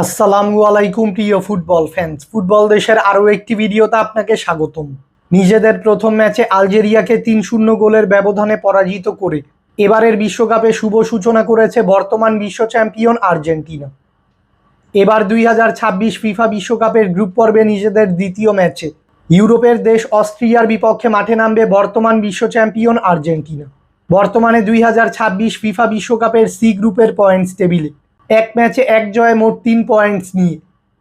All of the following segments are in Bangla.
আসসালামু আলাইকুম প্রিয় ফুটবল ফ্যান্স। ফুটবল দেশের আরও একটি ভিডিওতে আপনাকে স্বাগতম। নিজেদের প্রথম ম্যাচে আলজেরিয়াকে ৩-০ গোলের ব্যবধানে পরাজিত করে এবারের বিশ্বকাপে শুভ সূচনা করেছে বর্তমান বিশ্ব চ্যাম্পিয়ন আর্জেন্টিনা। এবার ২০২৬ ফিফা বিশ্বকাপের গ্রুপ পর্বে নিজেদের দ্বিতীয় ম্যাচে ইউরোপের দেশ অস্ট্রিয়ার বিপক্ষে মাঠে নামবে বর্তমান বিশ্ব চ্যাম্পিয়ন আর্জেন্টিনা। বর্তমানে ২০২৬ ফিফা বিশ্বকাপের সি গ্রুপের পয়েন্টস টেবিলে এক ম্যাচে এক জয়ে মোট ৩ পয়েন্টস নিয়ে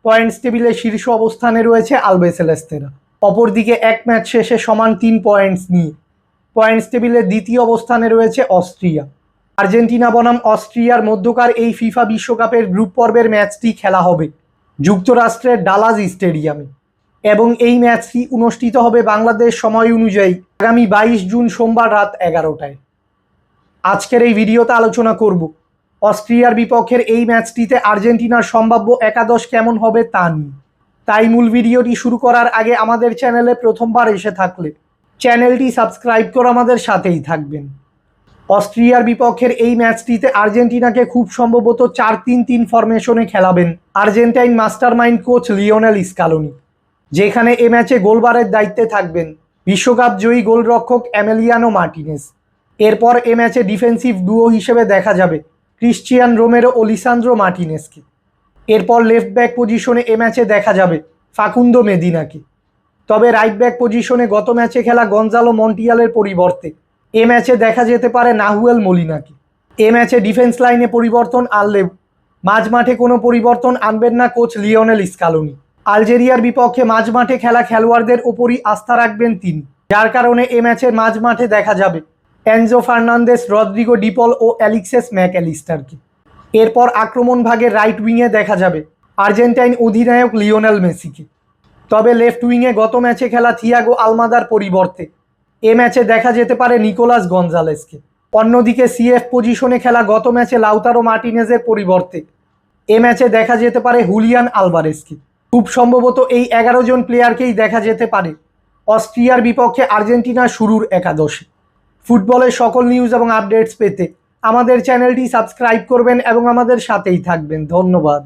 পয়েন্টস টেবিলে শীর্ষ অবস্থানে রয়েছে আলবিসেলেস্তেরা। অপরদিকে এক ম্যাচ শেষে সমান ৩ পয়েন্টস নিয়ে পয়েন্টস টেবিলে দ্বিতীয় অবস্থানে রয়েছে অস্ট্রিয়া। আর্জেন্টিনা বনাম অস্ট্রিয়ার মধ্যকার এই ফিফা বিশ্বকাপের গ্রুপ পর্বের ম্যাচটি খেলা হবে যুক্তরাষ্ট্রের ডালাস স্টেডিয়ামে এবং এই ম্যাচটি অনুষ্ঠিত হবে বাংলাদেশ সময় অনুযায়ী আগামী ২২ জুন সোমবার রাত ১১টায়। আজকের এই ভিডিওতে আলোচনা করব অস্ট্রিয়ার বিপক্ষের এই ম্যাচটিতে আর্জেন্টিনার সম্ভাব্য একাদশ কেমন হবে তা নিয়ে। তাই মূল ভিডিওটি শুরু করার আগে আমাদের চ্যানেলে প্রথমবার এসে থাকলে চ্যানেলটি সাবস্ক্রাইব করে আমাদের সাথেই থাকবেন। অস্ট্রিয়ার বিপক্ষের এই ম্যাচটিতে আর্জেন্টিনাকে খুব সম্ভবত ৪-৩-৩ ফরমেশনে খেলাবেন Argentine mastermind coach Lionel Scaloni, যেখানে এ ম্যাচে গোলবারের দায়িত্বে থাকবেন বিশ্বকাপ জয়ী গোলরক্ষক এমিলিয়ানো মার্টিনেজ। এরপর এ ম্যাচে ডিফেন্সিভ ডুও হিসেবে দেখা যাবে ক্রিশ্চিয়ান রোমেরো ও লিসান্দ্রো মার্টিনেজকে। এরপর লেফট ব্যাক পজিশনে এ ম্যাচে দেখা যাবে ফাকুন্দো মেদিনাকে। তবে রাইট ব্যাক পজিশনে গত ম্যাচে খেলা গঞ্জালো মন্টিয়ালের পরিবর্তে এ ম্যাচে দেখা যেতে পারে নাহুয়েল মলিনাকে। এ ম্যাচে ডিফেন্স লাইনে পরিবর্তন আনলেও মাঝমাঠে কোনো পরিবর্তন আনবেন না কোচ লিওনেল স্কালোনি। আলজেরিয়ার বিপক্ষে মাঝমাঠে খেলা খেলোয়াড়দের ওপরই আস্থা রাখবেন তিনি, যার কারণে এ ম্যাচের মাঝমাঠে দেখা যাবে এনজো ফার্নান্দেস, রদ্রিগো ডিপল ও অ্যালেক্সিস ম্যাকঅ্যালিস্টারকে। এরপর আক্রমণ ভাগের রাইট উইংয়ে দেখা যাবে আর্জেন্টাইন অধিনায়ক লিওনেল মেসিকে। তবে লেফট উইংয়ে গত ম্যাচে খেলা থিয়াগো আলমাদার পরিবর্তে এ ম্যাচে দেখা যেতে পারে নিকোলাস গঞ্জালেসকে। অন্যদিকে সিএফ পজিশনে খেলা গত ম্যাচে লাউতারো মার্টিনেজের পরিবর্তে এ ম্যাচে দেখা যেতে পারে হুলিয়ান আলভারেজকে। খুব সম্ভবত এই ১১ জন প্লেয়ারকেই দেখা যেতে পারে অস্ট্রিয়ার বিপক্ষে আর্জেন্টিনার শুরুর একাদশে। ফুটবলের সকল নিউজ এবং আপডেটস পেতে আমাদের চ্যানেলটি সাবস্ক্রাইব করবেন এবং আমাদের সাথেই থাকবেন। ধন্যবাদ।